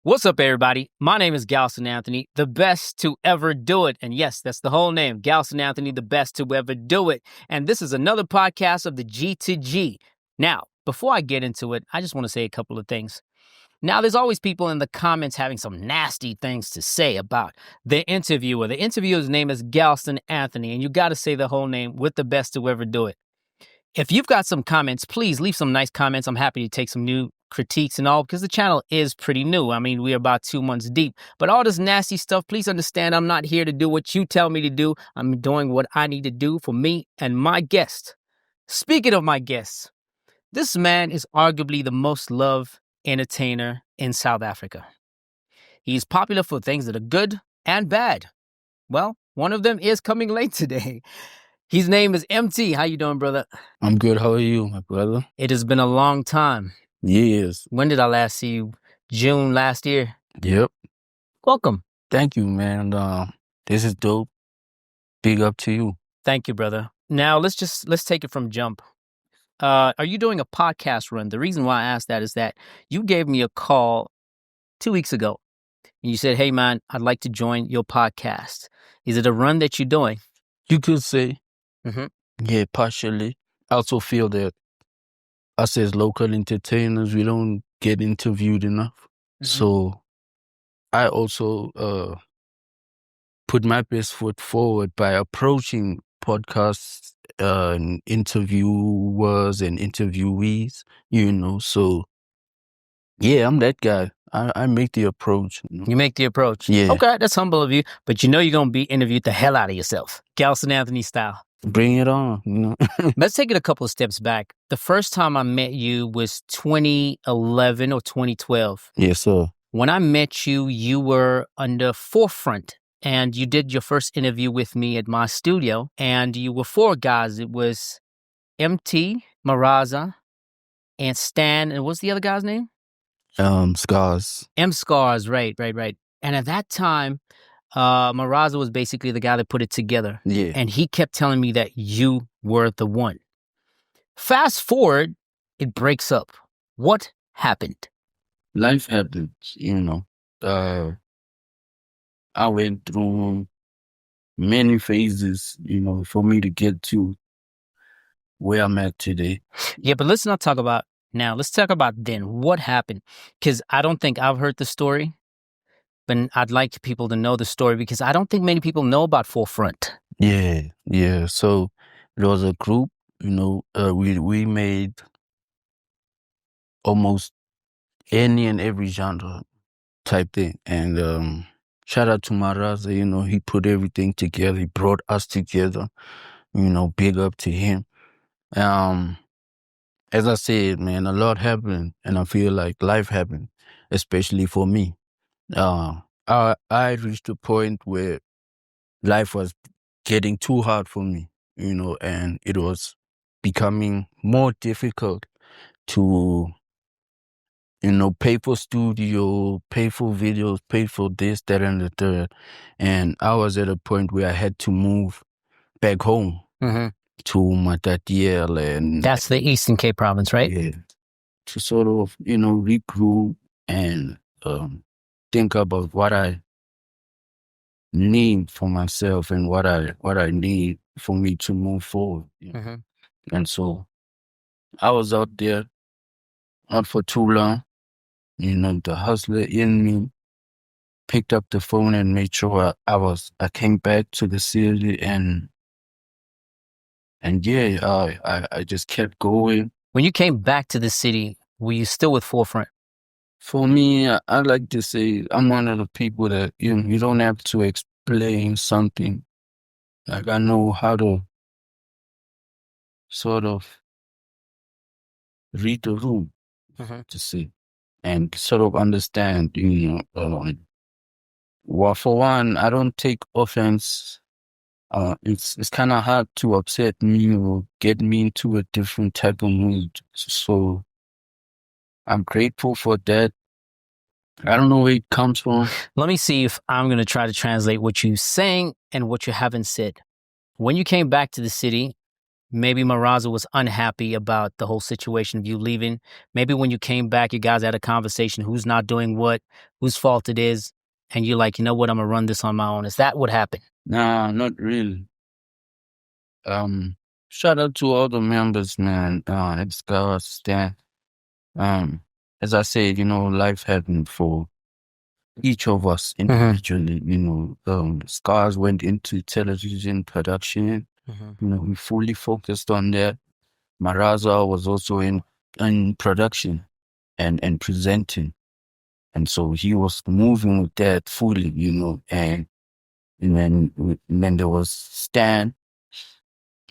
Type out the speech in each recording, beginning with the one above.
What's up, everybody? My name is Galson Anthony, the best to ever do it. And yes, that's the whole name, Galson Anthony, the best to ever do it. And this is another podcast of the G to G. Now, before I get into it, I just want to say a couple of things. Now, there's always people in the comments having some nasty things to say about the interviewer. The interviewer's name is Galson Anthony, and you got to say the whole name with the best to ever do it. If you've got some comments, please leave some nice comments. I'm happy to take some new critiques and all because the channel is pretty new. I mean, we're about 2 months deep. But all this nasty stuff, please understand I'm not here to do what you tell me to do. I'm doing what I need to do for me and my guest. Speaking of my guests, this man is arguably the most loved entertainer in South Africa. He's popular for things that are good and bad. Well, one of them is coming late today. His name is Emtee. How you doing, brother? I'm good. How are you, my brother? It has been a long time. Years. When did I last see you? June last year? Yep. Welcome. Thank you, man. This is dope. Big up to you. Thank you, brother. Now, let's take it from jump. Are you doing a podcast run? The reason why I asked that is that you gave me a call 2 weeks ago. And you said, hey, man, I'd like to join your podcast. Is it a run that you're doing? You could say. Mm-hmm. Yeah, partially. I also feel that us as local entertainers, we don't get interviewed enough. Mm-hmm. So I also put my best foot forward by approaching podcasts, interviewers and interviewees, So, yeah, I'm that guy. I make the approach. You make the approach? Yeah. Okay, that's humble of you. But you're going to be interviewed the hell out of yourself. Galson Anthony style. Bring it on, Let's take it a couple of steps back. The first time I met you was 2011 or 2012. Yes, sir. When I met you, you were under Forefront, and you did your first interview with me at my studio, and you were 4 guys. It was Emtee, Maraza, and Stan, and what's the other guy's name? Scars. Scars, right. And at that time, Marazza was basically the guy that put it together. Yeah. And he kept telling me that you were the one. Fast forward, it breaks up. What happened? Life happened, I went through many phases, for me to get to where I'm at today. Yeah, but let's not talk about now. Let's talk about then. What happened? Because I don't think I've heard the story. But I'd like people to know the story because I don't think many people know about Forefront. Yeah. So there was a group, we made almost any and every genre type thing. And shout out to Marazza, he put everything together. He brought us together, big up to him. As I said, man, a lot happened, and I feel like life happened, especially for me. I reached a point where life was getting too hard for me, and it was becoming more difficult to, pay for studio, pay for videos, pay for this, that, and the third. And I was at a point where I had to move back home to Matatiele. And that's the Eastern Cape province, right? Yeah. To sort of, regroup and think about what I need for myself and what I need for me to move forward. And so I was out there, not for too long. The hustler in me picked up the phone and made sure I came back to the city and yeah, I just kept going. When you came back to the city, were you still with Forefront? For me, I like to say I'm one of the people that, you don't have to explain something. Like I know how to sort of read the room, to see, and sort of understand, well, for one, I don't take offense. It's kind of hard to upset me or get me into a different type of mood. So I'm grateful for that. I don't know where it comes from. Let me see if I'm going to try to translate what you're saying and what you haven't said. When you came back to the city, maybe Maraza was unhappy about the whole situation of you leaving. Maybe when you came back, you guys had a conversation, who's not doing what, whose fault it is, and you're like, you know what, I'm gonna run this on my own. Is that what happened? Nah, not really. Shout out to all the members, man. It's God, Stan. As I said, life happened for each of us individually. Scars went into television production. We fully focused on that. Maraza was also in production and presenting. And so he was moving with that fully, and then there was Stan,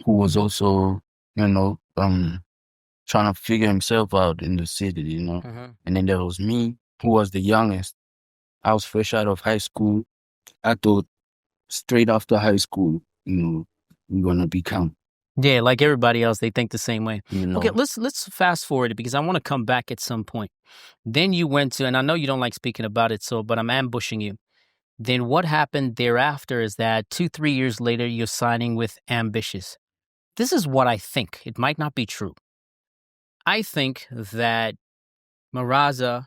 who was also, trying to figure himself out in the city, And then there was me, who was the youngest. I was fresh out of high school. I thought straight after high school, I'm gonna become. Yeah, like everybody else, they think the same way. You Okay, know. let's fast forward it because I want to come back at some point. Then you went to, and I know you don't like speaking about it, but I'm ambushing you. Then what happened thereafter is that 2-3 years later, you're signing with Ambitiouz. This is what I think. It might not be true. I think that Marazza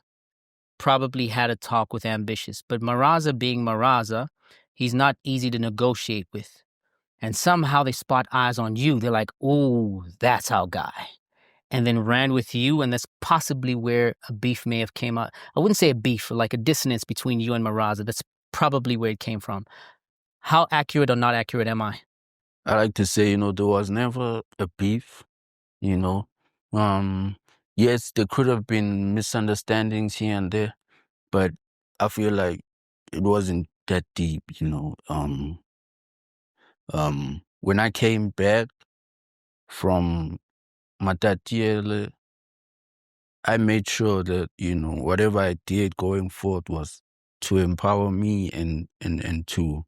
probably had a talk with Ambitiouz, but Marazza being Marazza, he's not easy to negotiate with. And somehow they spot eyes on you. They're like, "Ooh, that's our guy." And then ran with you, and that's possibly where a beef may have came out. I wouldn't say a beef, like a dissonance between you and Marazza. That's probably where it came from. How accurate or not accurate am I? I like to say, there was never a beef, Yes, there could have been misunderstandings here and there, but I feel like it wasn't that deep, When I came back from Matatiele, I made sure that, whatever I did going forward was to empower me and to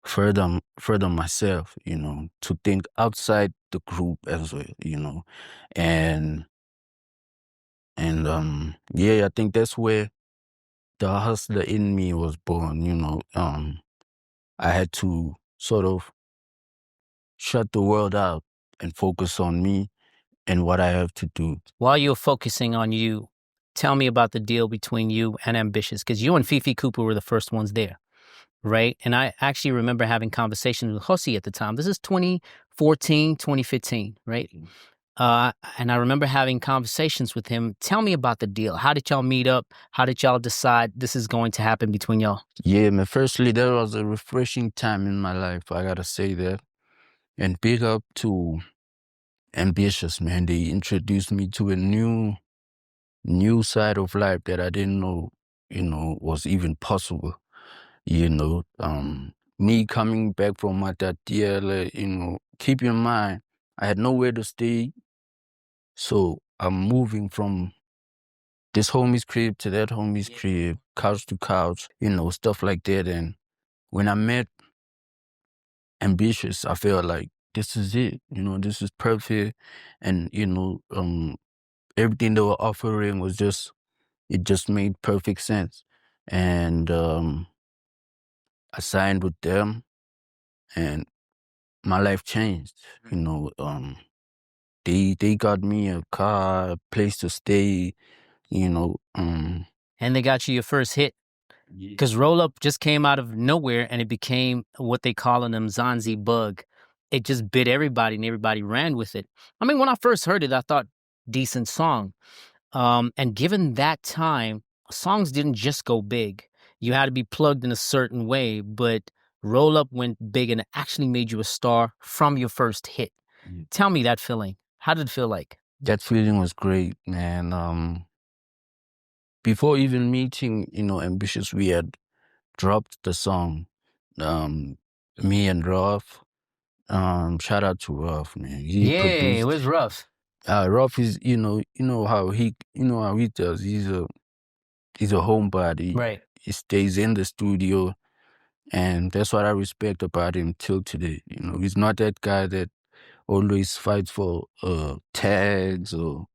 further myself, to think outside the group as well, and yeah, I think that's where the hustler in me was born. I had to sort of shut the world out and focus on me and what I have to do. While you're focusing on you, tell me about the deal between you and Ambitiouz, because you and Fifi Cooper were the first ones there, right? And I actually remember having conversations with Josie at the time. This is 2014, 2015, right? And I remember having conversations with him. Tell me about the deal. How did y'all meet up? How did y'all decide this is going to happen between y'all? Yeah, man. Firstly, that was a refreshing time in my life. I gotta say that. And big up to Ambitiouz, man. They introduced me to a new side of life that I didn't know, was even possible. Me coming back from Matatiele, keep in mind, I had nowhere to stay. So I'm moving from this homie's crib to that homie's crib, couch to couch, stuff like that. And when I met Ambitiouz, I felt like this is it, this is perfect. And, everything they were offering was it just made perfect sense. And I signed with them and my life changed. They got me a car, a place to stay, And they got you your first hit. Because Roll Up just came out of nowhere and it became what they call an Mzansi bug. It just bit everybody and everybody ran with it. I mean, when I first heard it, I thought, decent song. And given that time, songs didn't just go big. You had to be plugged in a certain way, but Roll Up went big and it actually made you a star from your first hit. Tell me that feeling. How did it feel like? That feeling was great, man. Before even meeting, Ambitiouz, we had dropped the song. Me and Ruff. Shout out to Ruff, man. He produced. It was rough. Ruff is, how he does. He's a homebody. Right. He stays in the studio, and that's what I respect about him till today. He's not that guy that always fights for tags or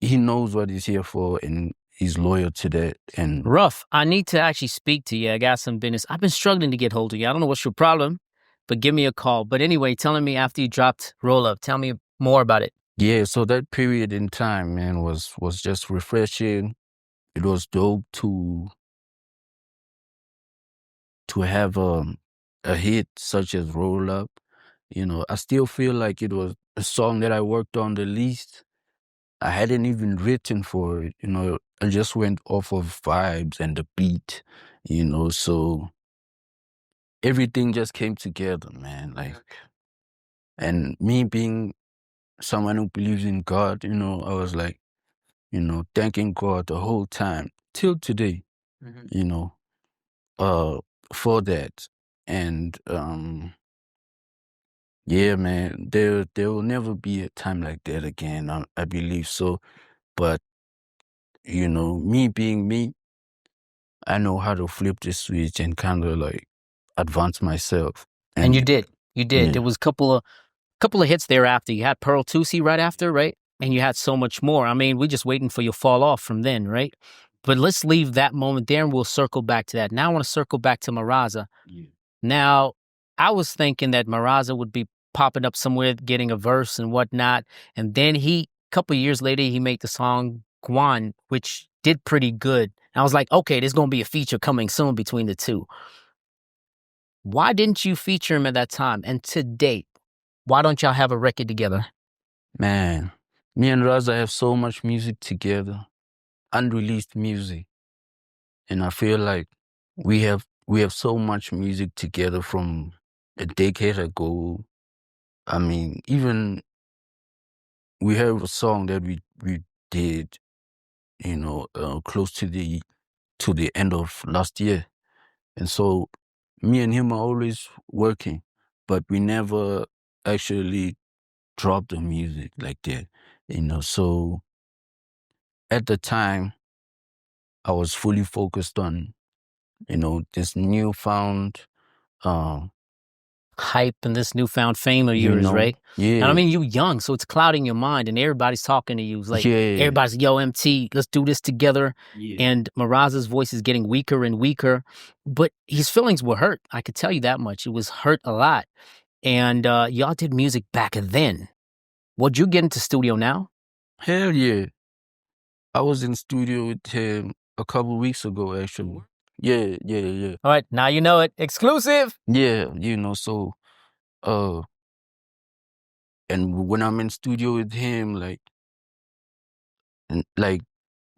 he knows what he's here for and he's loyal to that. And Ruff, I need to actually speak to you. I got some business. I've been struggling to get hold of you. I don't know what's your problem, but give me a call. But anyway, telling me after you dropped Roll Up, tell me more about it. Yeah, so that period in time, man, was just refreshing. It was dope to have a hit such as Roll Up. You know, I still feel like it was a song that I worked on the least. I hadn't even written for it, you know. I just went off of vibes and the beat, you know, so everything just came together, man. Like, and me being someone who believes in God, you know, I was like, you know, thanking God the whole time till today, you know, uh, for that. And yeah, man, there will never be a time like that again. I believe so. But you know, me being me, I know how to flip the switch and kind of like advance myself. And you And did. You did. yeah, There was a couple of hits thereafter. You had Pearl Tusi right after, right? And you had so much more. I mean, we're just waiting for your fall off from then, right? But let's leave that moment there and we'll circle back to that. Now I want to circle back to Maraza. yeah. Now, I was thinking that Maraza would be popping up somewhere, getting a verse and whatnot. And then a couple of years later, he made the song Guan, which did pretty good. And I was like, okay, there's going to be a feature coming soon between the two. Why didn't you feature him at that time? And to date, why don't y'all have a record together? Man, me and Raza have so much music together, unreleased music. And I feel like we have so much music together from a decade ago. I mean, even we have a song that we did, you know, close to the end of last year. And so me and him are always working, but we never actually dropped the music like that, you know. So at the time, I was fully focused on, you know, this newfound, uh, Hype and this newfound fame of you yours, know, right? And I yeah, mean, you young, so it's clouding your mind, and everybody's talking to you. It's like yeah, everybody's, yo, Emtee, let's do this together. yeah. And Marazza's voice is getting weaker and weaker, but his feelings were hurt. I could tell you that much. It was hurt a lot. And y'all did music back then. Would you get into studio now? Hell yeah. I was in studio with him a couple weeks ago, actually. Yeah, yeah, yeah. All right, now you know it. Exclusive. Yeah, you know, so, uh, and when I'm in studio with him, like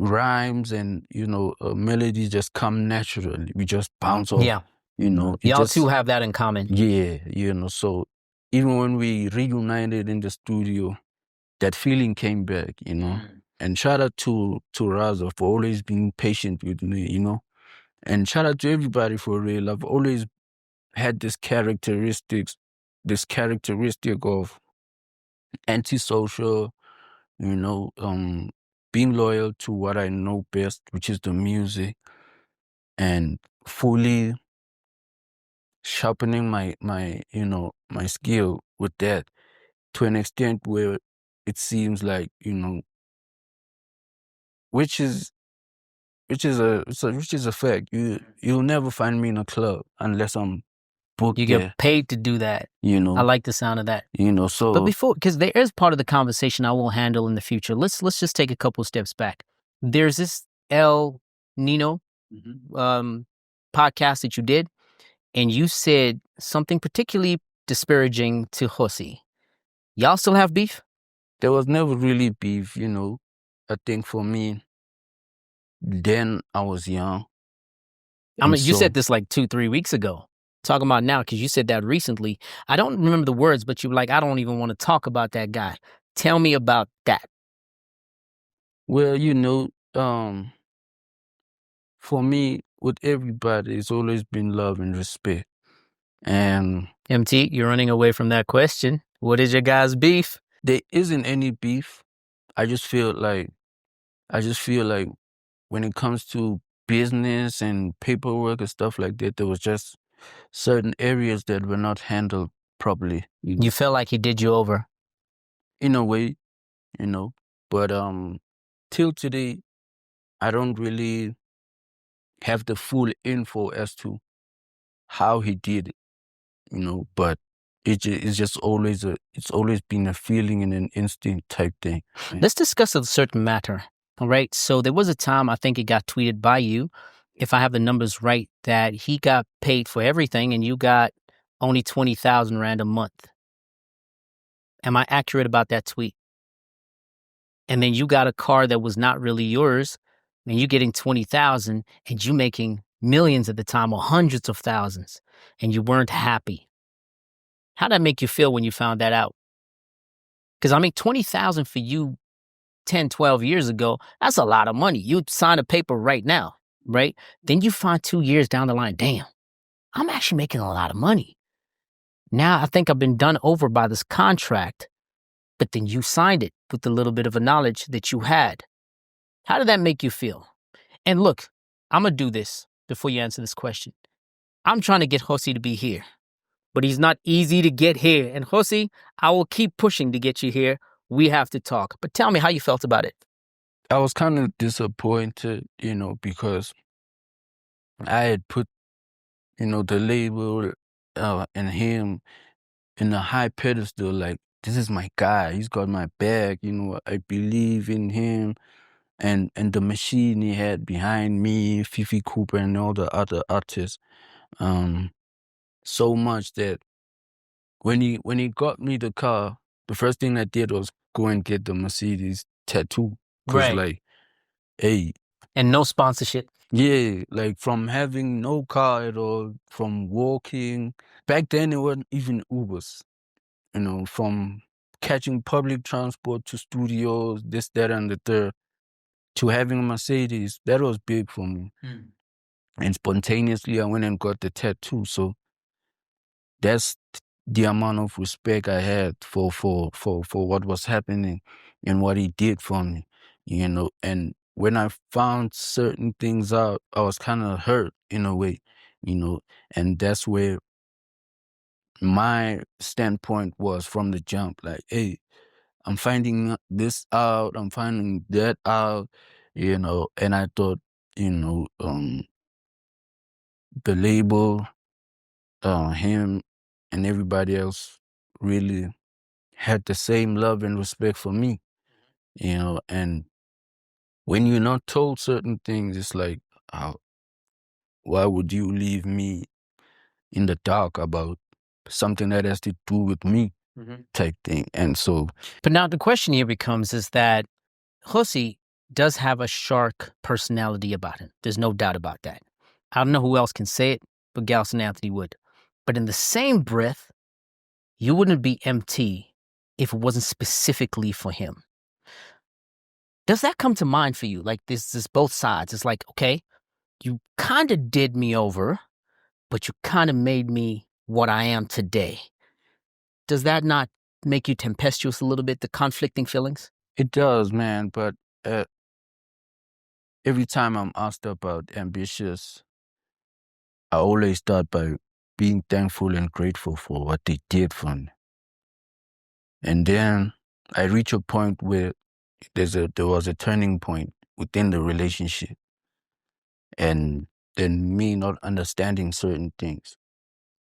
rhymes and, you know, melodies just come naturally. We just bounce off, Yeah, you know. It y'all two just, have that in common. yeah, you know, so even when we reunited in the studio, that feeling came back, you know. And shout out to Raza for always being patient with me, you know. And shout out to everybody for real. I've always had this characteristic of antisocial, you know, being loyal to what I know best, which is the music, and fully sharpening my you know, my skill with that to an extent where it seems like, you know, which is which is a fact. You'll never find me in a club unless I'm booked You get there, paid to do that. you I know. like the sound of that. You know, But so before, because there is part of the conversation I will handle in the future. Let's just take a couple steps back. There's this El Nino podcast that you did, and you said something particularly disparaging to Hussy. Y'all still have beef? there was never really beef, you know. I think for me, then I was young. I And mean, you said so, this like 2-3 weeks ago. Talking about now, because you said that recently. I don't remember the words, but you were like, I don't even want to talk about that guy. Tell me about that. well, you know, for me, with everybody, it's always been love and respect. And MT, you're running away from that question. What is your guys' beef? there isn't any beef. I just feel like, I just feel like when it comes to business and paperwork and stuff like that, there was just certain areas that were not handled properly. You feel like he did you over. In a way, you know. But till today, I don't really have the full info as to how he did it. but it's just it's always been a feeling and an instinct type thing. Let's discuss a certain matter. All right. So there was a time, I think it got tweeted by you, if I have the numbers right, that he got paid for everything and you got only 20,000 rand a month. Am I accurate about that tweet? And then you got a car that was not really yours, and you getting 20,000 and you making millions at the time or hundreds of thousands, and you weren't happy. How'd that make you feel when you found that out? Because I mean, 20,000 for you 10, 12 years ago, that's a lot of money. You'd sign a paper right now, right? Then you find 2 years down the line, damn, I'm actually making a lot of money. Now I think I've been done over by this contract, but then you signed it with a little bit of a knowledge that you had. How did that make you feel? And look, I'm going to do this before you answer this question. I'm trying to get Josi to be here, but he's not easy to get here. And Josi, I will keep pushing to get you here. We have to talk. But tell me how you felt about it. I was kind of disappointed, because I had put, the label and him in a high pedestal, like, this is my guy. He's got my back. I believe in him. And the machine he had behind me, Fifi Cooper and all the other artists, so much that when he got me the car, the first thing I did was go and get the Mercedes tattoo. Cause like, hey. And no sponsorship. Yeah, like from having no car at all, from walking. Back then it wasn't even Ubers, from catching public transport to studios, this, that, and the third, to having a Mercedes. That was big for me. And spontaneously I went and got the tattoo. So that's the amount of respect I had for what was happening and what he did for me, and when I found certain things out, I was kind of hurt in a way, and that's where my standpoint was from the jump. Like, hey, I'm finding this out, I'm finding that out, and I thought, the label, him and everybody else really had the same love and respect for me, and when you're not told certain things, it's like, why would you leave me in the dark about something that has to do with me, type thing. And so, but now the question here becomes is that Josi does have a shark personality about him. There's no doubt about that. I don't know who else can say it, but Galson Anthony would. But in the same breath, you wouldn't be Emtee if it wasn't specifically for him. Does that come to mind for you? Like this is both sides. It's like, okay, you kind of did me over, but you kind of made me what I am today. Does that not make you tempestuous a little bit, the conflicting feelings? it does, man, but every time I'm asked about Ambitiouz, I always start by being thankful and grateful for what they did for me. And then I reach a point where there was a turning point within the relationship, and then me not understanding certain things.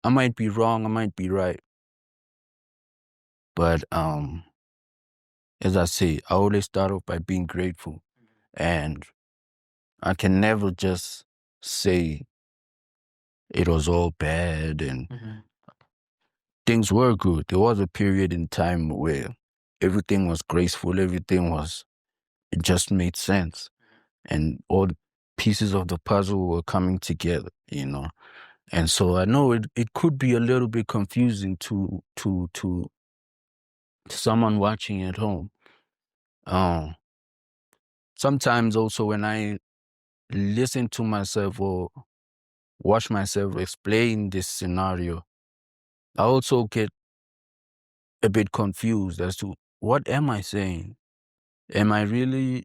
I might be wrong, I might be right, but as I say, I always start off by being grateful, and I can never just say it was all bad and things were good. There was a period in time where everything was graceful, it just made sense, and all the pieces of the puzzle were coming together, And so I know it could be a little bit confusing to someone watching at home. Sometimes also when I listen to myself or watch myself explain this scenario, I also get a bit confused as to what am I saying? Am I really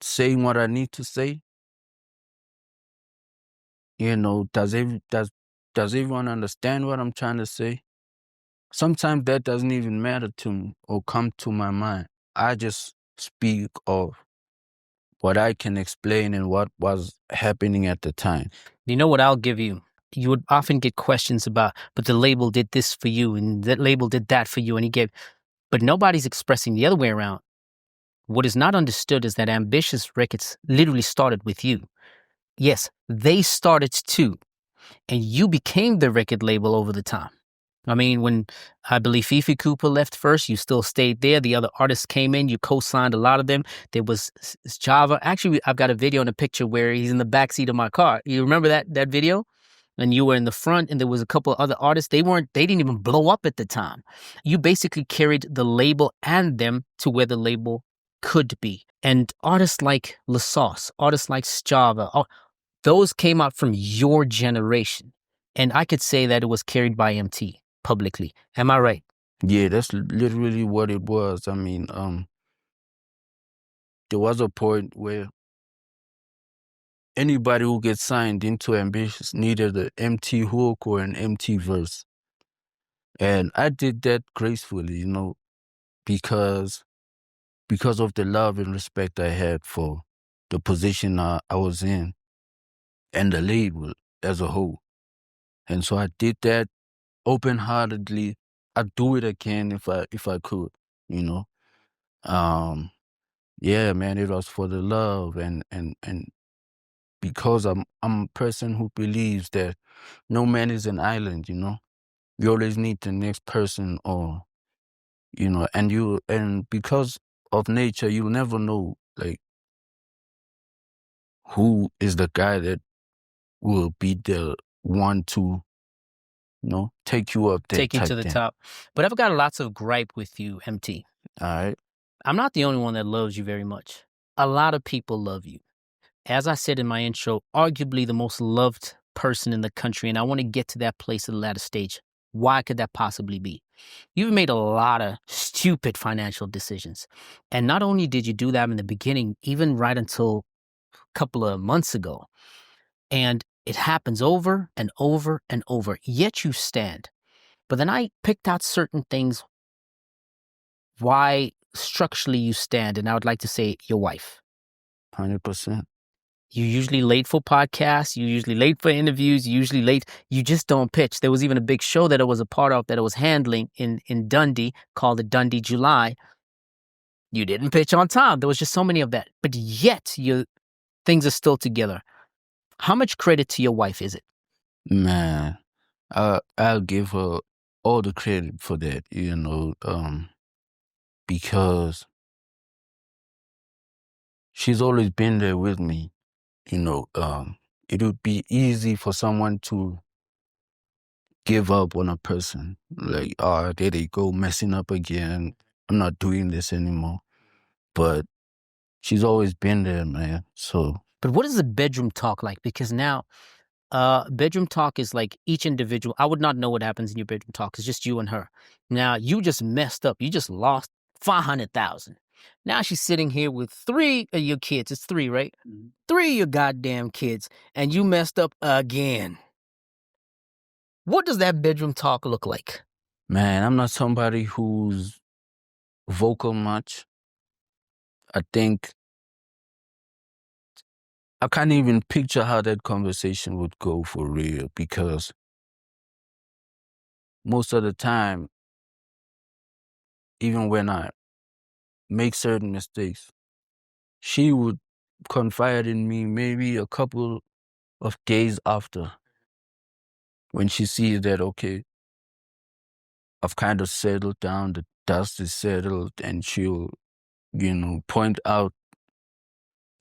saying what I need to say? Does everyone understand what I'm trying to say? Sometimes that doesn't even matter to me or come to my mind. I just speak of what I can explain and what was happening at the time. You know what I'll give you? you would often get questions about, but the label did this for you and that label did that for you. And but nobody's expressing the other way around. What is not understood is that Ambitiouz Records literally started with you. Yes, they started too, and you became the record label over the time. I mean, when I believe Fifi Cooper left first, you still stayed there. The other artists came in, you co-signed a lot of them. There was Java. Actually, I've got a video and a picture where he's in the backseat of my car. You remember that video? And you were in the front, and there was a couple of other artists. They didn't even blow up at the time. You basically carried the label and them to where the label could be. And artists like La Sauce, artists like Java, those came out from your generation. And I could say that it was carried by Emtee publicly. Am I right? Yeah, that's literally what it was. I mean, there was a point where anybody who gets signed into Ambitiouz needed an Emtee hook or an Emtee verse. And I did that gracefully, you know, because of the love and respect I had for the position I was in and the label as a whole. And so I did that open-heartedly. I'd do it again if I could, you know. Yeah, man, it was for the love and because I'm a person who believes that no man is an island, you know. You always need the next person, or you know, and because of nature, you'll never know like who is the guy that will be the one to, you know, take you up there Take you type to the thing. top. But I've got lots of gripe with you, Emtee. All right. I'm not the only one that loves you very much. A lot of people love you. As I said in my intro, arguably the most loved person in the country, and I want to get to that place at the latter stage. Why could that possibly be? You've made a lot of stupid financial decisions. And not only did you do that in the beginning, even right until a couple of months ago, and it happens over and over and over, yet you stand. But then I picked out certain things why structurally you stand, and I would like to say your wife. 100%. You're usually late for podcasts. You're usually late for interviews. You're usually late. You just don't pitch. There was even a big show that I was a part of that I was handling in Dundee called the Dundee July. You didn't pitch on time. There was just so many of that. But yet, things are still together. How much credit to your wife is it? Man, I'll give her all the credit for that, you know, because she's always been there with me. You know, it would be easy for someone to give up on a person. Like, oh, there they go, messing up again. I'm not doing this anymore. But she's always been there, man. So, But what is the bedroom talk like? Because now, bedroom talk is like each individual. I would not know what happens in your bedroom talk. It's just you and her. Now, you just messed up. You just lost 500,000. Now she's sitting here with 3 of your kids. It's 3, right? 3 of your goddamn kids. And you messed up again. What does that bedroom talk look like? man, I'm not somebody who's vocal much. I think I can't even picture how that conversation would go for real, because most of the time, even when I make certain mistakes, she would confide in me maybe a couple of days after, when she sees that, okay, I've kind of settled down, the dust is settled, and she'll, you know, point out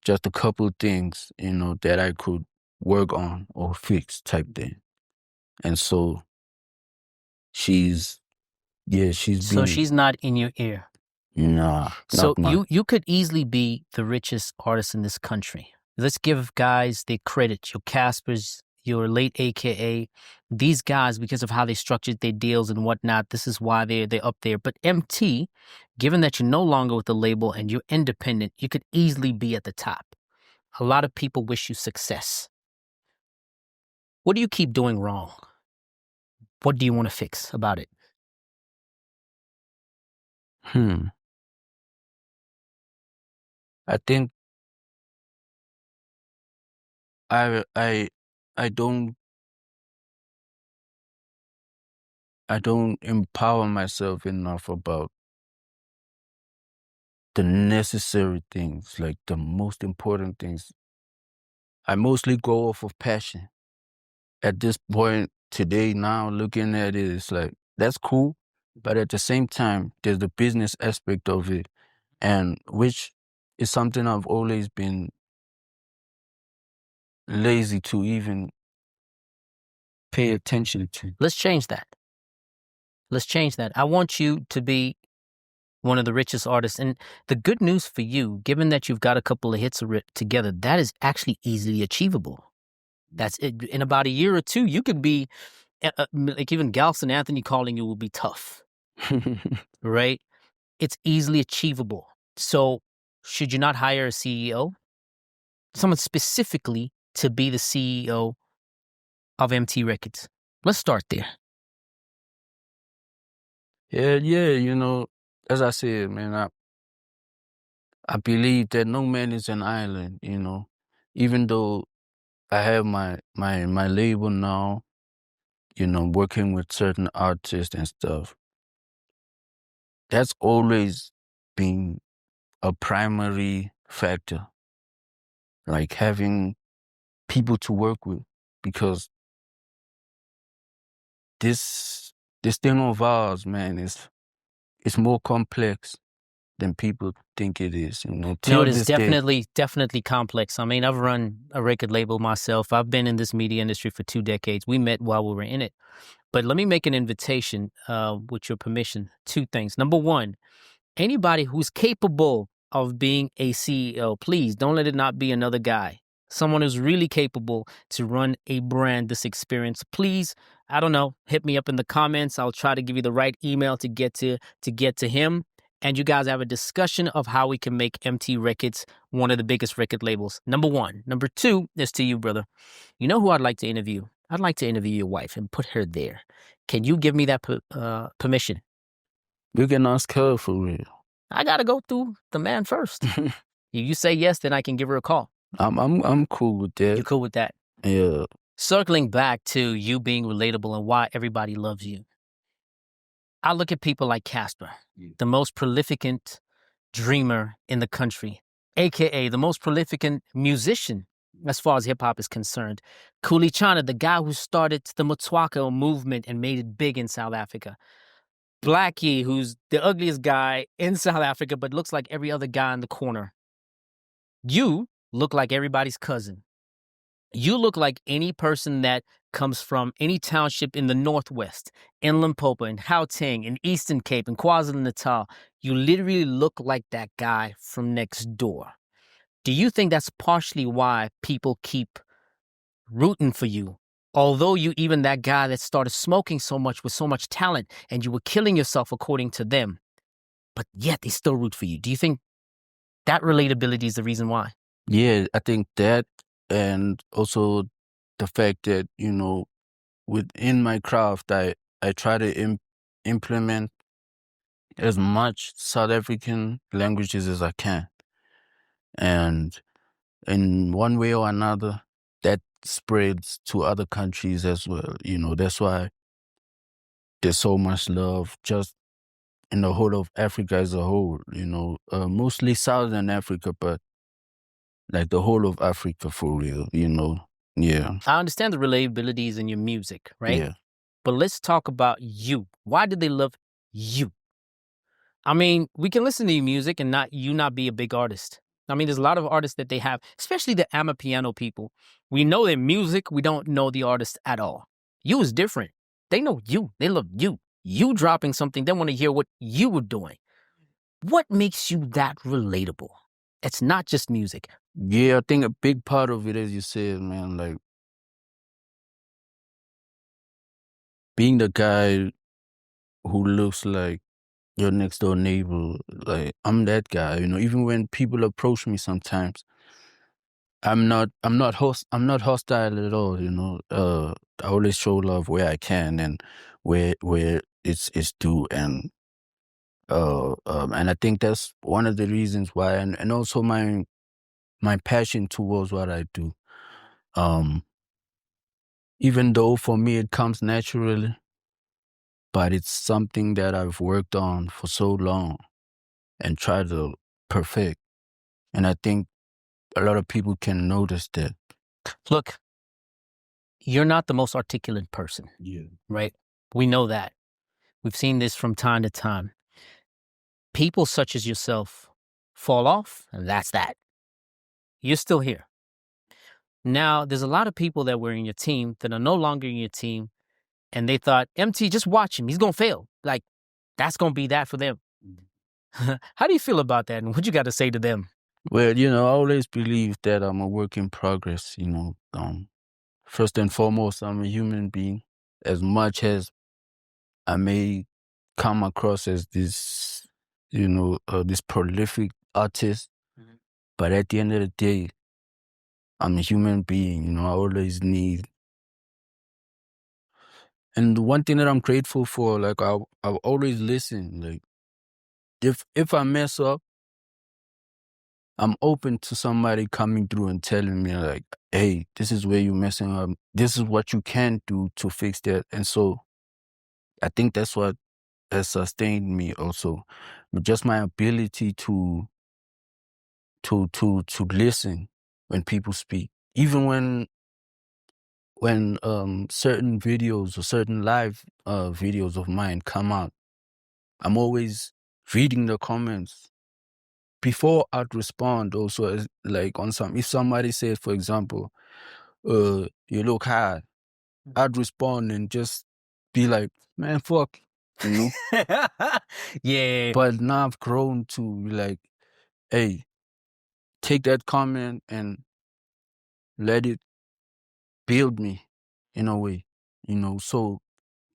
just a couple things, you know, that I could work on or fix type thing. And so she's So been, she's not in your ear. nah, So not much. you could easily be the richest artist in this country. Let's give guys their credit. Your Caspers, your late AKA, these guys, because of how they structured their deals and whatnot, this is why they're up there. But Emtee, given that you're no longer with the label and you're independent, you could easily be at the top. A lot of people wish you success. What do you keep doing wrong? What do you want to fix about it? I think I don't I don't empower myself enough about the necessary things, like the most important things. I mostly go off of passion. At this point today, now looking at it, it's like, that's cool. But at the same time, there's the business aspect of it, and which is something I've always been lazy to even pay attention to. Let's change that. Let's change that. I want you to be one of the richest artists. And the good news for you, given that you've got a couple of hits together, that is actually easily achievable. That's it. In about a year or two, you could be like even Galson Anthony calling you will be tough, right? It's easily achievable. So should you not hire a CEO? Someone specifically to be the CEO of Emtee Records? Let's start there. Yeah, you know, as I said, man, I believe that no man is an island, you know. Even though I have my label now, you know, working with certain artists and stuff, that's always been a primary factor, like having people to work with, because this thing of ours, man, it's more complex than people think it is, you know. No, Till it is this day. definitely complex. I mean, I've run a record label myself. I've been in this media industry for 2 decades. We met while we were in it. But let me make an invitation, with your permission. 2 things. Number 1, anybody who's capable of being a CEO, please don't let it not be another guy. Someone who's really capable to run a brand this experience. Please, I don't know, hit me up in the comments. I'll try to give you the right email to get to him. And you guys have a discussion of how we can make Emtee Records one of the biggest record labels. Number 1. Number 2 is to you, brother. You know who I'd like to interview? I'd like to interview your wife and put her there. Can you give me that permission? You can ask her for real. I gotta go through the man first. If you say yes, then I can give her a call. I'm cool with that. You cool with that? Yeah. Circling back to you being relatable and why everybody loves you. I look at people like Casper, the most prolific dreamer in the country, aka the most prolific musician as far as hip hop is concerned. Kuli Chana, the guy who started the Motswako movement and made it big in South Africa. Blackie, who's the ugliest guy in South Africa, but looks like every other guy in the corner. You look like everybody's cousin. You look like any person that comes from any township in the Northwest, in Limpopo, in Gauteng, in Eastern Cape, in KwaZulu-Natal. You literally look like that guy from next door. Do you think that's partially why people keep rooting for you? Although you even that guy that started smoking so much with so much talent and you were killing yourself according to them, but yet they still root for you. Do you think that relatability is the reason why? Yeah, I think that, and also the fact that, you know, within my craft, I try to implement as much South African languages as I can. And in one way or another, that spreads to other countries as well. You know, that's why there's so much love just in the whole of Africa as a whole, you know, mostly Southern Africa, but like the whole of Africa for real, you know. Yeah. I understand the relatabilities in your music, right? Yeah. But let's talk about you. Why did they love you? I mean, we can listen to your music and not be a big artist. I mean, there's a lot of artists that they have, especially the Amapiano people. We know their music. We don't know the artist at all. You is different. They know you. They love you. You dropping something, they want to hear what you were doing. What makes you that relatable? It's not just music. Yeah, I think a big part of it, as you said, man, like being the guy who looks like your next door neighbor, like I'm that guy, you know. Even when people approach me sometimes, I'm not hostile at all, you know. I always show love where I can and where it's due, and I think that's one of the reasons why, and also my passion towards what I do. Even though for me it comes naturally, but it's something that I've worked on for so long and tried to perfect. And I think a lot of people can notice that. Look, you're not the most articulate person. Yeah. Right? We know that. We've seen this from time to time. People such as yourself fall off, and that's that. You're still here. Now, there's a lot of people that were in your team that are no longer in your team, and they thought, Emtee, just watch him. He's going to fail. Like, that's going to be that for them. How do you feel about that, and what you got to say to them? Well, I always believe that I'm a work in progress, First and foremost, I'm a human being. As much as I may come across as this, this prolific artist, but at the end of the day, I'm a human being, I always need. And the one thing that I'm grateful for, like I'll always listen. Like if I mess up, I'm open to somebody coming through and telling me like, hey, this is where you're messing up. This is what you can do to fix that. And so I think that's what has sustained me also. Just my ability to listen when people speak. Even when certain videos or certain live videos of mine come out, I'm always reading the comments before I'd respond. Also, like if somebody says, for example, you look hard, I'd respond and just be like, man, fuck, Yeah. But now I've grown to be like, hey, take that comment and let it build me in a way, So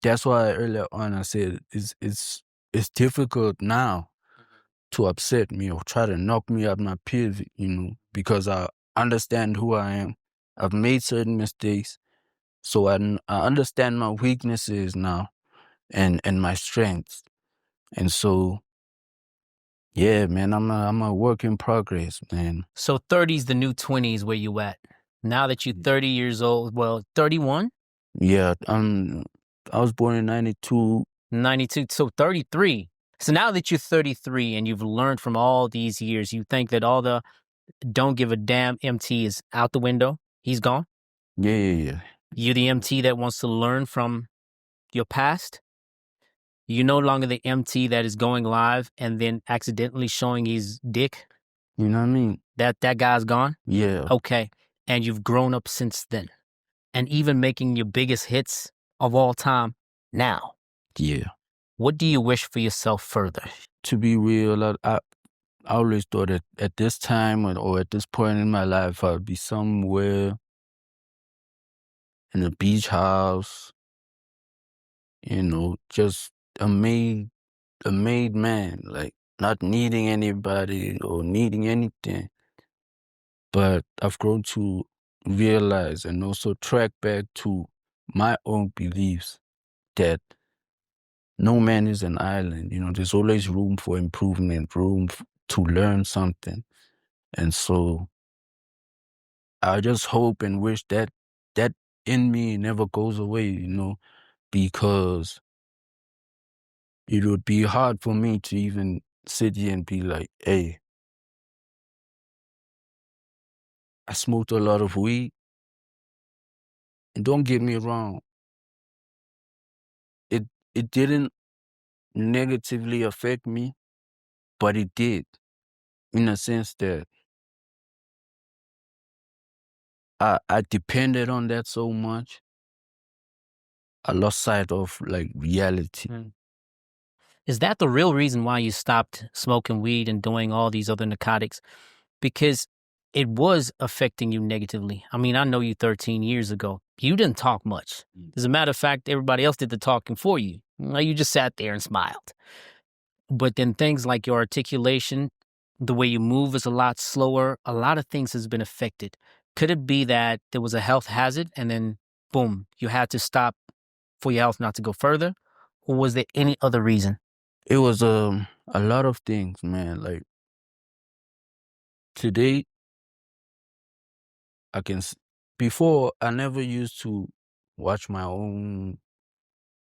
that's why earlier on I said it's difficult now to upset me or try to knock me out my pivot, because I understand who I am. I've made certain mistakes, so I understand my weaknesses now and my strengths. And so, yeah, man, I'm a work in progress, man. So 30's the new 20's where you at. Now that you're 30 years old, 31? Yeah, I was born in 92. 92, so 33. So now that you're 33 and you've learned from all these years, you think that all the don't give a damn Emtee is out the window? He's gone? Yeah. You're the Emtee that wants to learn from your past? You're no longer the Emtee that is going live and then accidentally showing his dick? You know what I mean? That guy's gone? Yeah. Okay. And you've grown up since then. And even making your biggest hits of all time now. Yeah. What do you wish for yourself further? To be real, I always thought that at this time or at this point in my life, I'd be somewhere in a beach house, just a made man, like not needing anybody or needing anything. But I've grown to realize and also track back to my own beliefs that no man is an island. There's always room for improvement, room to learn something. And so I just hope and wish that in me never goes away, because it would be hard for me to even sit here and be like, hey, I smoked a lot of weed. And don't get me wrong, it didn't negatively affect me, but it did, in a sense that I depended on that so much. I lost sight of like reality. Is that the real reason why you stopped smoking weed and doing all these other narcotics? Because it was affecting you negatively. I mean, I know you 13 years ago. You didn't talk much. As a matter of fact, everybody else did the talking for you. You just sat there and smiled. But then things like your articulation, the way you move is a lot slower. A lot of things has been affected. Could it be that there was a health hazard and then, boom, you had to stop for your health not to go further? Or was there any other reason? It was a lot of things, man. Like today, before I never used to watch my own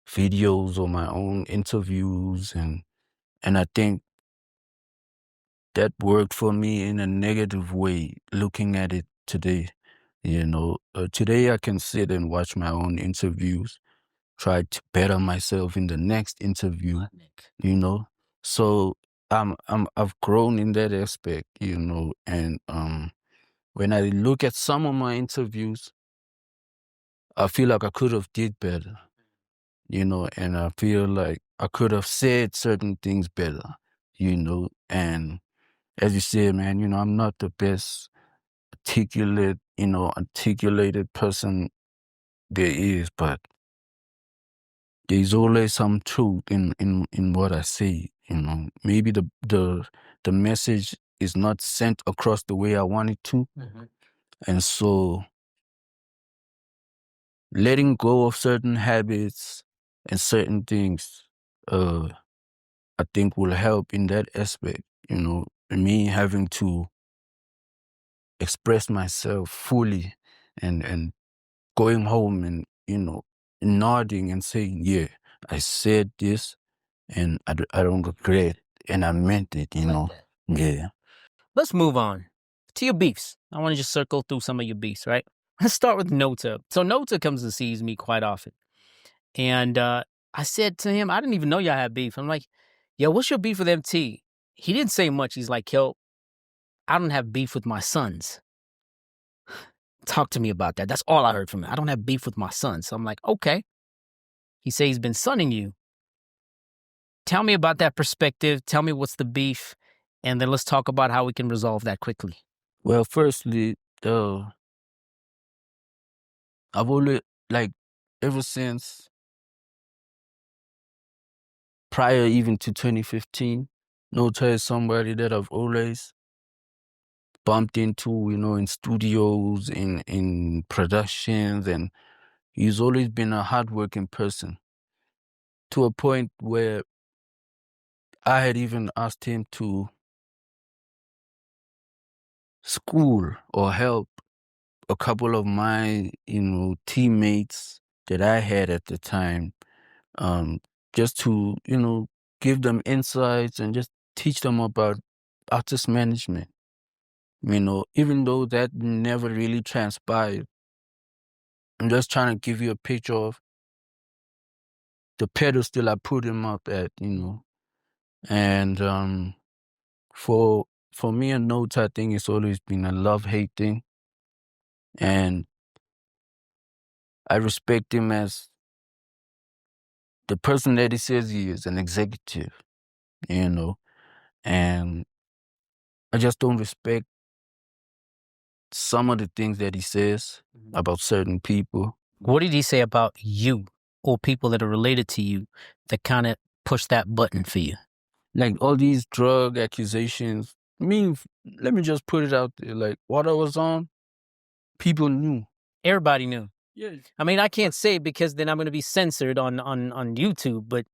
videos or my own interviews, and I think that worked for me in a negative way, looking at it today. Today I can sit and watch my own interviews, try to better myself in the next interview, So I've grown in that aspect, and when I look at some of my interviews, I feel like I could have did better, and I feel like I could have said certain things better, and as you said, man, I'm not the best articulated person there is, but there's always some truth in what I say, Maybe the message is not sent across the way I want it to. And so letting go of certain habits and certain things, I think will help in that aspect, me having to express myself fully and going home and, nodding and saying, yeah, I said this and I don't regret it, and I meant it, Yeah. Let's move on to your beefs. I want to just circle through some of your beefs, right? Let's start with Nota. So Nota comes and sees me quite often. And I said to him, I didn't even know y'all had beef. I'm like, yo, what's your beef with Emtee? He didn't say much. He's like, yo, I don't have beef with my sons. Talk to me about that. That's all I heard from him. I don't have beef with my sons. So I'm like, okay. He says he's been sunning you. Tell me about that perspective. Tell me what's the beef. And then let's talk about how we can resolve that quickly. Well, firstly, I've always, ever since prior even to 2015, Nota is somebody that I've always bumped into, in studios, in productions, and he's always been a hardworking person, to a point where I had even asked him to school or help a couple of my, teammates that I had at the time, just to, give them insights and just teach them about artist management. Even though that never really transpired, I'm just trying to give you a picture of the pedestal I put him up at, And for me and Nota, I think it's always been a love-hate thing. And I respect him as the person that he says he is, an executive, and I just don't respect some of the things that he says about certain people. What did he say about you or people that are related to you that kind of push that button for you? Like all these drug accusations. Let me just put it out there. Like what I was on, people knew. Everybody knew. Yeah. I mean, I can't say because then I'm going to be censored on YouTube, but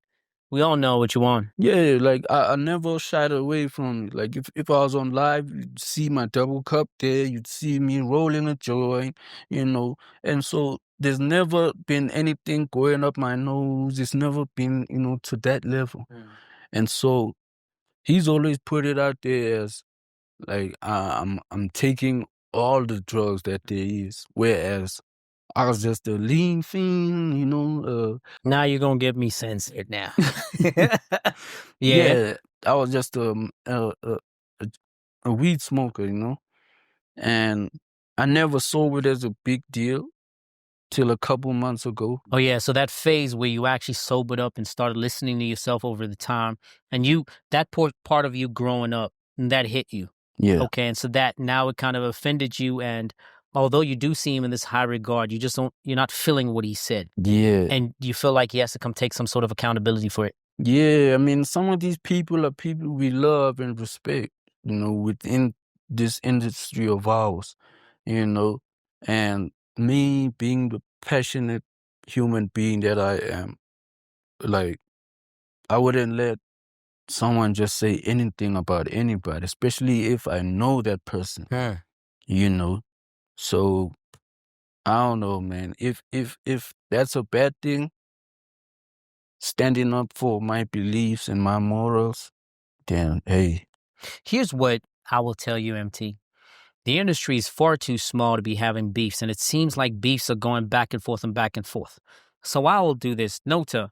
we all know what you on. Yeah, like I never shied away from it. Like if I was on live, you'd see my double cup there, you'd see me rolling a joint, And so there's never been anything going up my nose. It's never been, to that level. And so he's always put it out there as like I'm taking all the drugs that there is, whereas I was just a lean fiend, Now you're going to get me censored now. Yeah, I was just a weed smoker, and I never saw it as a big deal till a couple months ago. Oh, yeah. So that phase where you actually sobered up and started listening to yourself over the time, and that part of you growing up, that hit you. Yeah. Okay. And so that now it kind of offended you. And although you do see him in this high regard, you're not feeling what he said. Yeah. And you feel like he has to come take some sort of accountability for it. Yeah. I mean, some of these people are people we love and respect, within this industry of ours, and me being the passionate human being that I am, like, I wouldn't let someone just say anything about anybody, especially if I know that person, So I don't know, man. If that's a bad thing, standing up for my beliefs and my morals, then hey. Here's what I will tell you, Emtee. The industry is far too small to be having beefs, and it seems like beefs are going back and forth and back and forth. So I will do this. Nota,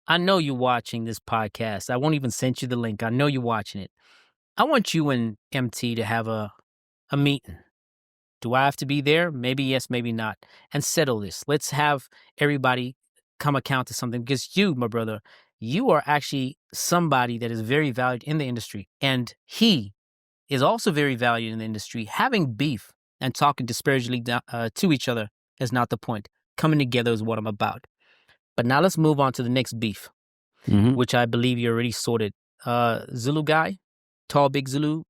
I know you're watching this podcast. I won't even send you the link. I know you're watching it. I want you and Emtee to have a meeting. Do I have to be there? Maybe yes, maybe not. And settle this. Let's have everybody come account to something, because you, my brother, you are actually somebody that is very valued in the industry. And he is also very valued in the industry. Having beef and talking disparagingly to each other is not the point. Coming together is what I'm about. But now let's move on to the next beef, which I believe you already sorted. Zulu guy, tall, big Zulu,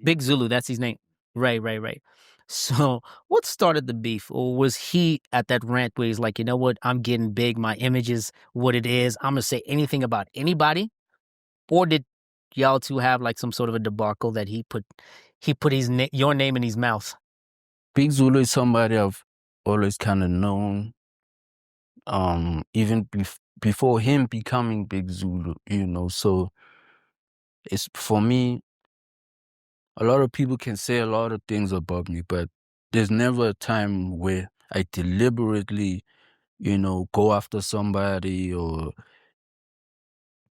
that's his name. Right. So what started the beef? Or was he at that rant where he's like, you know what, I'm getting big, my image is what it is, I'm gonna say anything about anybody? Or did y'all two have like some sort of a debacle that he put your name in his mouth? Big Zulu is somebody I've always kind of known, even before him becoming Big Zulu, so it's, for me, a lot of people can say a lot of things about me, but there's never a time where I deliberately, go after somebody or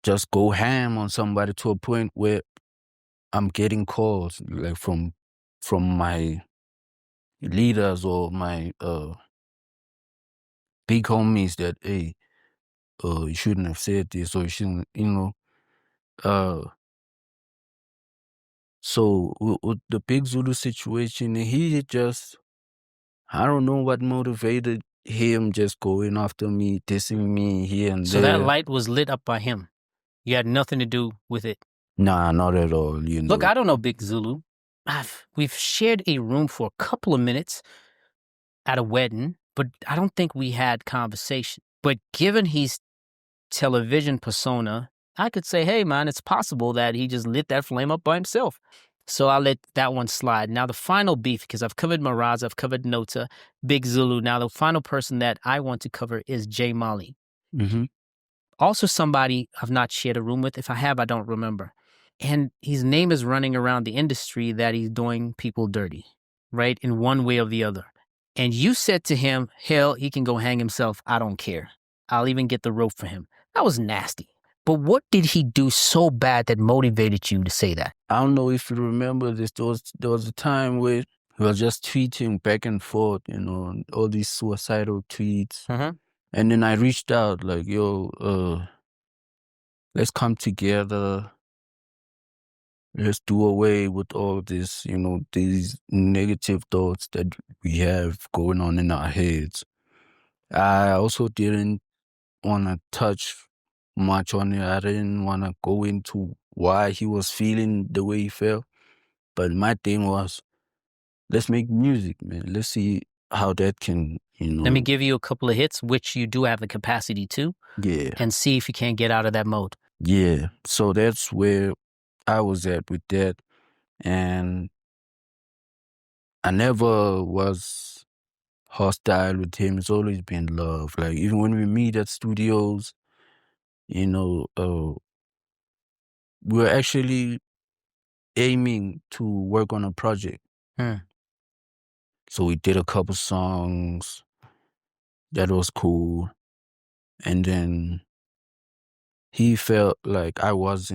just go ham on somebody to a point where I'm getting calls like from my leaders or my big homies that, hey, you shouldn't have said this, or you shouldn't, so with the Big Zulu situation, he just, I don't know what motivated him just going after me, dissing me here and So that there. light was lit up by him. You had nothing to do with it. Nah, not at all, Look, I don't know Big Zulu. We've shared a room for a couple of minutes at a wedding, but I don't think we had conversation. But given his television persona, I could say, hey, man, it's possible that he just lit that flame up by himself. So I'll let that one slide. Now, the final beef, because I've covered Maraza, I've covered Nota, Big Zulu. Now, the final person that I want to cover is J Molley. Also somebody I've not shared a room with. If I have, I don't remember. And his name is running around the industry that he's doing people dirty, right? In one way or the other. And you said to him, hell, he can go hang himself. I don't care. I'll even get the rope for him. That was nasty. But what did he do so bad that motivated you to say that? I don't know if you remember this. There was a time where he was just tweeting back and forth, all these suicidal tweets. And then I reached out like, yo, let's come together. Let's do away with all this, these negative thoughts that we have going on in our heads. I also didn't want to touch much on it. I didn't want to go into why he was feeling the way he felt. But my thing was, let's make music, man. Let's see how that can, Let me give you a couple of hits, which you do have the capacity to. Yeah. And see if you can't get out of that mode. Yeah. So that's where I was at with that. And I never was hostile with him. It's always been love. Like, even when we meet at studios, we're actually aiming to work on a project. So we did a couple songs. That was cool. And then he felt like I was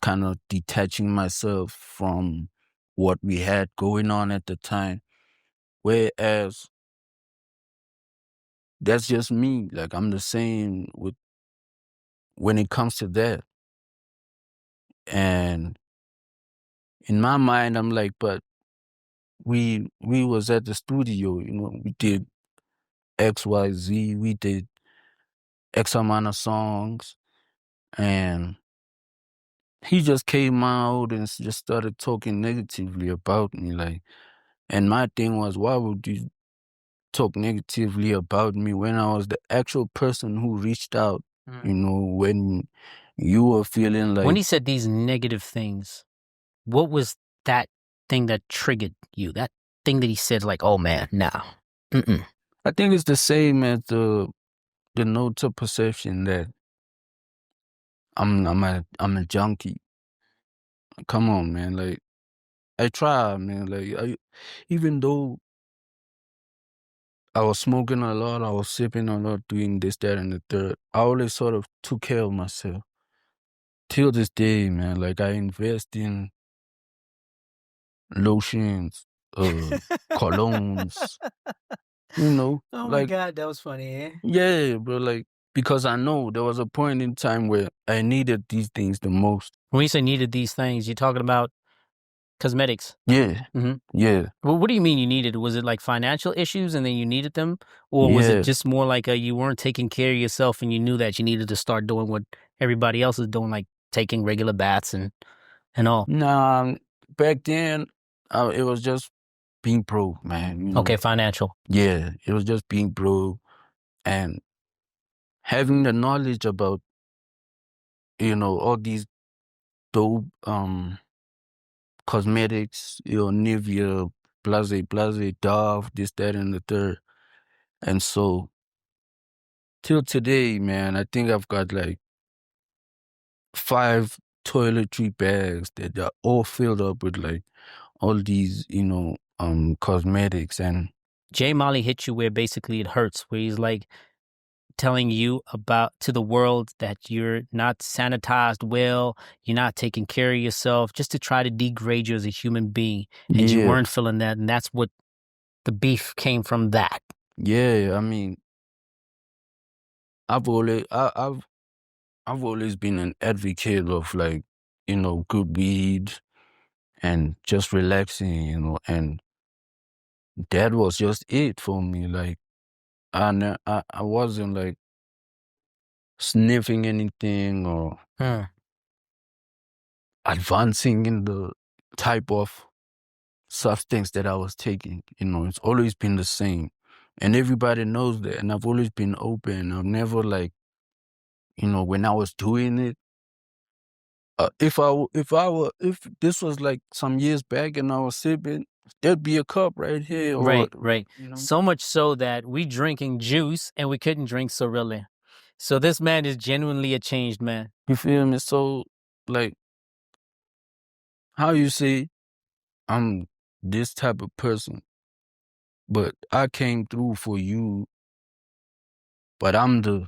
kind of detaching myself from what we had going on at the time. Whereas that's just me. Like, I'm the same when it comes to that. And in my mind, I'm like, but we was at the studio, we did XYZ, we did X amount of songs, and he just came out and just started talking negatively about me, like, and my thing was, why would you talk negatively about me when I was the actual person who reached out, when you were feeling like... When he said these negative things, what was that thing that triggered you? That thing that he said, like, oh man, nah. I think it's the same as the Nota perception that I'm a junkie. Come on, man. Like I try, man. Like even though I was smoking a lot, I was sipping a lot, doing this, that, and the third, I always sort of took care of myself. Till this day, man. Like I invest in lotions, colognes, Oh my like God, that was funny, eh? yeah, bro. Like because I know there was a point in time where I needed these things the most. When you say needed these things, you're talking about cosmetics. Yeah, Mm-hmm. yeah, Well, what do you mean you needed? Was it like financial issues and then you needed them? Or was it yeah. just more like you weren't taking care of yourself and you knew that you needed to start doing what everybody else is doing, like taking regular baths and all? Nah, back then, it was just being broke, man. Okay, financial. Yeah, it was just being broke and having the knowledge about all these dope cosmetics, Nivea, blase, Dove, this, that, and the third. And so till today, man, I think I've got like 5 toiletry bags that are all filled up with like all these, cosmetics. And J Molley hit you where basically it hurts, where he's like telling you about to the world that you're not sanitized well, you're not taking care of yourself, just to try to degrade you as a human being. And you yeah, weren't feeling that. And that's what the beef came from that. yeah, I mean, I've always I've always been an advocate of like, good weed and just relaxing, and that was just it for me. Like I wasn't like sniffing anything or advancing in the type of substance that I was taking. It's always been the same. And everybody knows that. And I've always been open. I've never like, when I was doing it, if this was like some years back and I was sipping, there'd be a cup right here, or Right. So much so that we drinking juice and we couldn't drink Sorilla. So this man is genuinely a changed man. you feel me? So like, how you say I'm this type of person, but I came through for you, but I'm the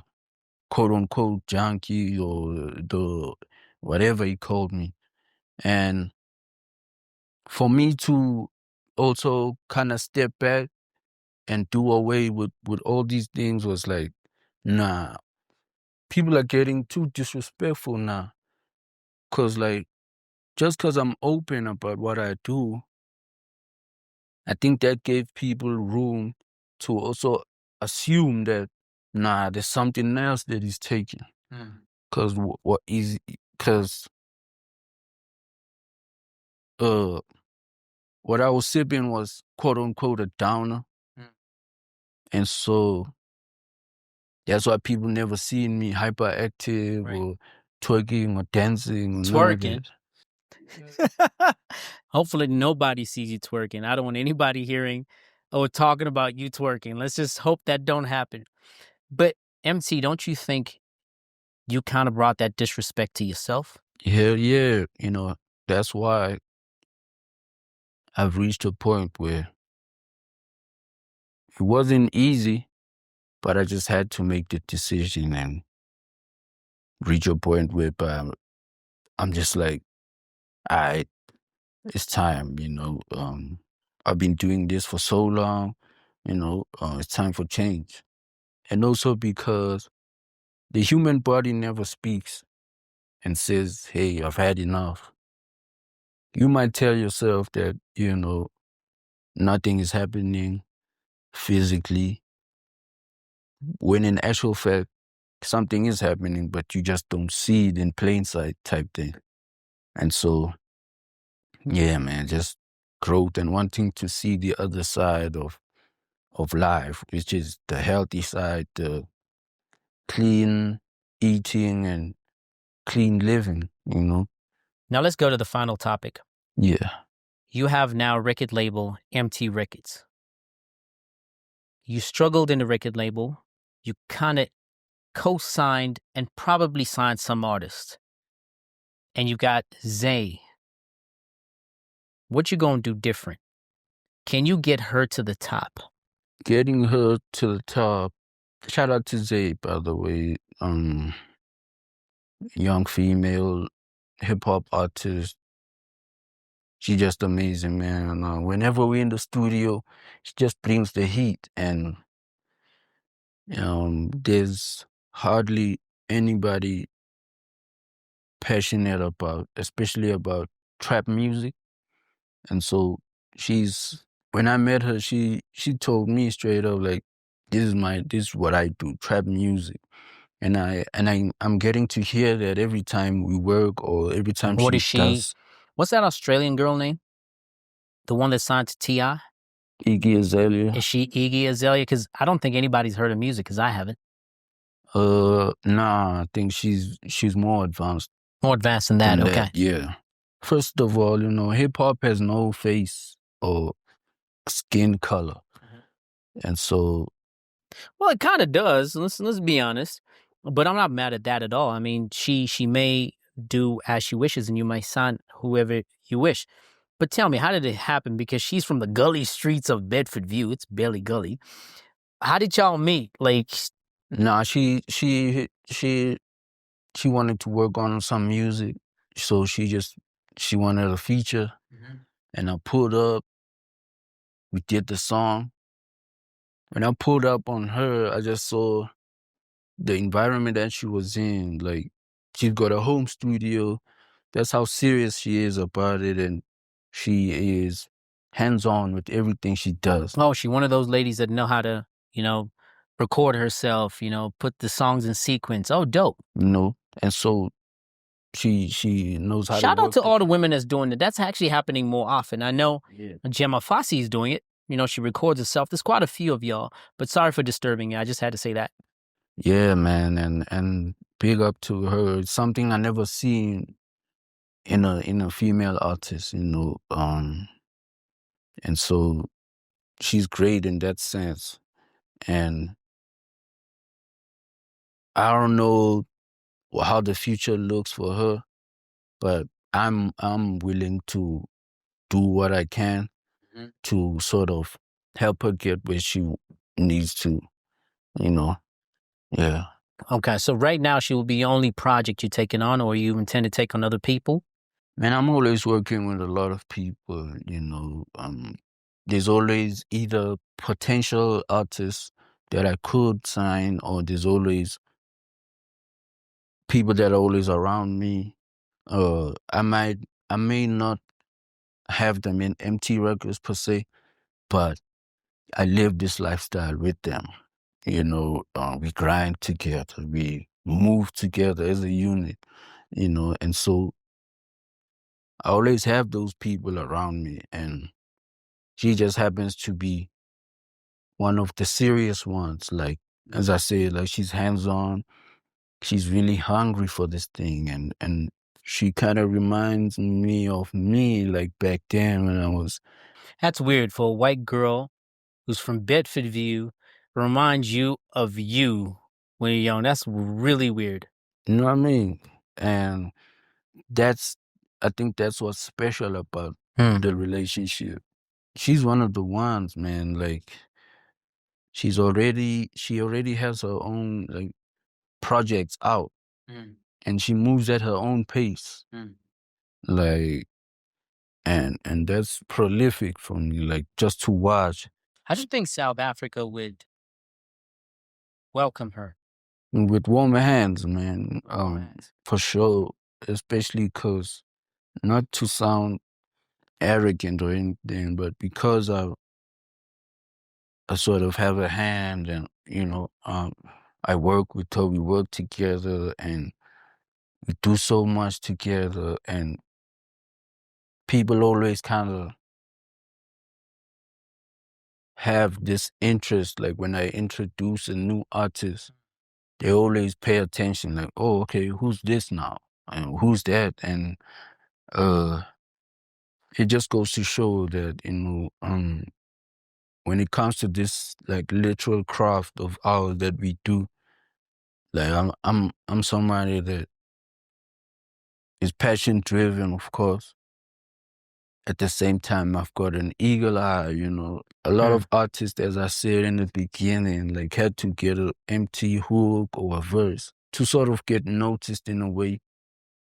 quote unquote junkie or the whatever he called me. And for me to also kind of step back and do away with all these things was like, nah, people are getting too disrespectful now. Cause like, just cause I'm open about what I do, I think that gave people room to also assume that, nah, there's something else that he's taking. Cause cause what I was sipping was quote unquote a downer. And so that's why people never seen me hyperactive or twerking or dancing or none of Twerking. that. Hopefully nobody sees you twerking. I don't want anybody hearing or talking about you twerking. Let's just hope that don't happen. But MT, don't you think you kind of brought that disrespect to yourself? Hell yeah. That's why I've reached a point where it wasn't easy, but I just had to make the decision and reach a point where I'm just like, all right, it's time, I've been doing this for so long, it's time for change. And also because the human body never speaks and says, hey, I've had enough. You might tell yourself that, nothing is happening physically, when in actual fact, something is happening, but you just don't see it in plain sight type thing. And so, yeah, man, just growth and wanting to see the other side of life, which is the healthy side, the clean eating and clean living, Now let's go to the final topic. Yeah. You have now record label Emtee Records. You struggled in the record label. You kind of co-signed and probably signed some artists. And you got Zay. What you gonna do different? Can you get her to the top? Getting her to the top. Shout out to Zay, by the way. Young female hip hop artist. She's just amazing, man. Whenever we're in the studio, she just brings the heat, and there's hardly anybody passionate about, especially about trap music. And so when I met her, she told me straight up, like, this is what I do, trap music. And I'm getting to hear that every time we work or every time What she is she? does. What's that Australian girl name? The one that signed to T.I.? Iggy Azalea. Is she Iggy Azalea? Because I don't think anybody's heard her music, because I haven't. Nah, I think she's more advanced. More advanced than that, okay. Yeah. First of all, hip hop has no face or skin color. And so, well, it kind of does. Let's be honest. But I'm not mad at that at all. I mean, she may do as she wishes, and you may sign whoever you wish. But tell me, how did it happen? Because she's from the gully streets of Bedford View. It's barely gully. How did y'all meet? Like, nah, she wanted to work on some music, so she wanted a feature, and I pulled up. We did the song. When I pulled up on her, I just saw the environment that she was in. Like, she's got a home studio. That's how serious she is about it, and she is hands-on with everything she does. oh, she one of those ladies that know how to, record herself, put the songs in sequence. Oh, dope. And so she knows how Shout to work. out to all the women that's doing it. That's actually happening more often. I know Gemma Fossey is doing it. She records herself. There's quite a few of y'all, but sorry for disturbing you. I just had to say that. Yeah, man, and big up to her. It's something I never seen in a female artist, and so she's great in that sense. And I don't know how the future looks for her, but I'm willing to do what I can to sort of help her get where she needs to, yeah. Okay, so right now she will be the only project you're taking on, or you intend to take on other people? Man, I'm always working with a lot of people, there's always either potential artists that I could sign, or there's always people that are always around me. I may not have them in Emtee Records per se, but I live this lifestyle with them. We grind together, we move together as a unit, and so I always have those people around me, and she just happens to be one of the serious ones. Like, as I say, like, she's hands-on, she's really hungry for this thing, and she kind of reminds me of me, like, back then when I was... That's weird for a white girl who's from Bedford View, reminds you of you when you're young. That's really weird. You know what I mean? And I think that's what's special about the relationship. She's one of the ones, man, like, she already has her own, like, projects out, and she moves at her own pace. Like, and that's prolific for me, like, just to watch. How do you think South Africa would welcome her? With warm hands, man. Warm hands. For sure, especially because, not to sound arrogant or anything, but because I sort of have a hand, and I work with her, we work together, and we do so much together, and people always kind of have this interest. Like, when I introduce a new artist, they always pay attention, like, oh, okay, who's this now? And who's that? And it just goes to show that, when it comes to this, like, literal craft of ours that we do, Like I'm somebody that is passion driven, of course. At the same time, I've got an eagle eye, you know. A lot of artists, as I said in the beginning, like had to get an empty hook or a verse to sort of get noticed in a way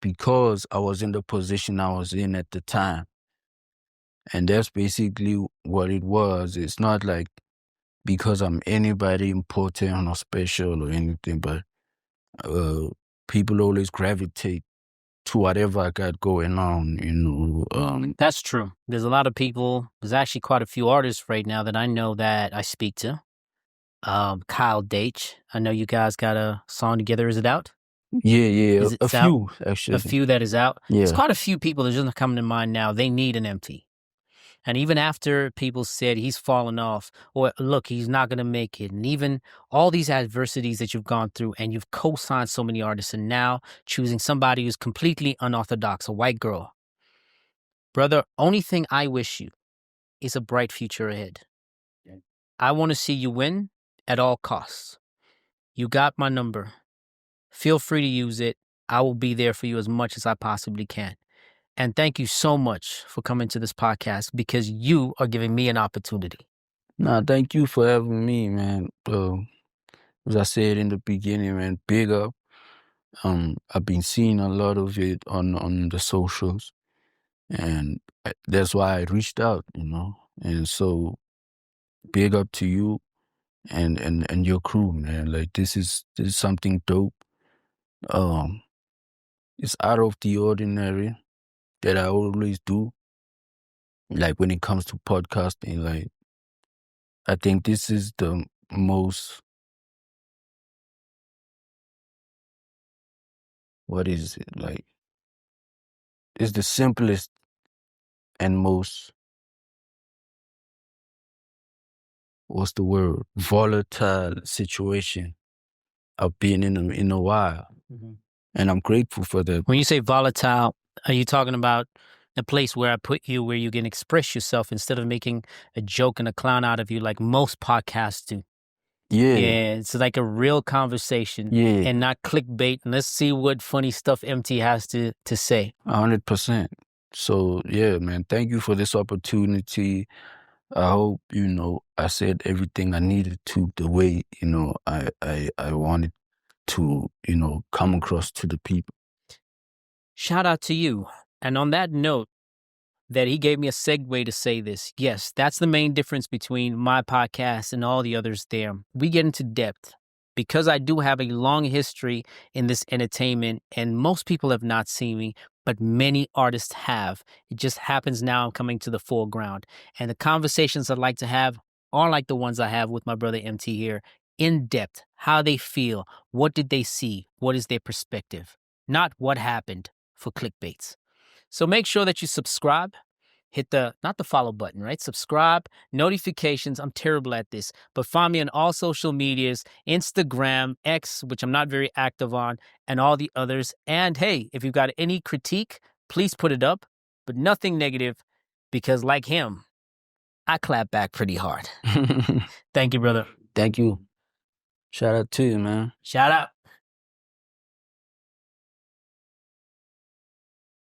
because I was in the position I was in at the time. And that's basically what it was. It's not like because I'm anybody important or special or anything, but people always gravitate to whatever I got going on, you know. That's true. There's a lot of people. There's actually quite a few artists right now that I know that I speak to. Kyle Deitch. I know you guys got a song together. Is it out? Yeah, Is it a out? few actually. A few that is out. There's Yeah. quite a few people that just coming to mind now. They need an Emtee. And even after people said he's fallen off, or look, he's not going to make it, and even all these adversities that you've gone through, and you've co-signed so many artists, and now choosing somebody who's completely unorthodox, a white girl. Brother, only thing I wish you is a bright future ahead. I want to see you win at all costs. You got my number. Feel free to use it. I will be there for you as much as I possibly can. And thank you so much for coming to this podcast because you are giving me an opportunity. Nah, thank you for having me, man. As I said in the beginning, man, big up. I've been seeing a lot of it on the socials, and that's why I reached out, you know. And so, big up to you and your crew, man. Like this is something dope. It's out of the ordinary that I always do. Like when it comes to podcasting, like I think this is the most, what is it? Like it's the simplest and most, what's the word? Volatile situation I've been in a while. Mm-hmm. And I'm grateful for that. When you say volatile, are you talking about a place where I put you where you can express yourself instead of making a joke and a clown out of you like most podcasts do? Yeah. Yeah, it's like a real conversation and not clickbait. And let's see what funny stuff Emtee has to say. 100%. So, yeah, man, thank you for this opportunity. I hope, you know, I said everything I needed to the way, you know, I wanted to, you know, come across to the people. Shout out to you. And on that note, that he gave me a segue to say this. Yes, that's the main difference between my podcast and all the others there. We get into depth because I do have a long history in this entertainment, and most people have not seen me, but many artists have. It just happens now I'm coming to the foreground. And the conversations I'd like to have are like the ones I have with my brother Emtee here, in depth, how they feel, what did they see, what is their perspective, not what happened for clickbaits. So make sure that you subscribe, hit not the follow button, right? Subscribe, notifications. I'm terrible at this, but find me on all social medias, Instagram, X, which I'm not very active on, and all the others. And hey, if you've got any critique, please put it up, but nothing negative because like him, I clap back pretty hard. Thank you, brother. Thank you. Shout out to you, man. Shout out.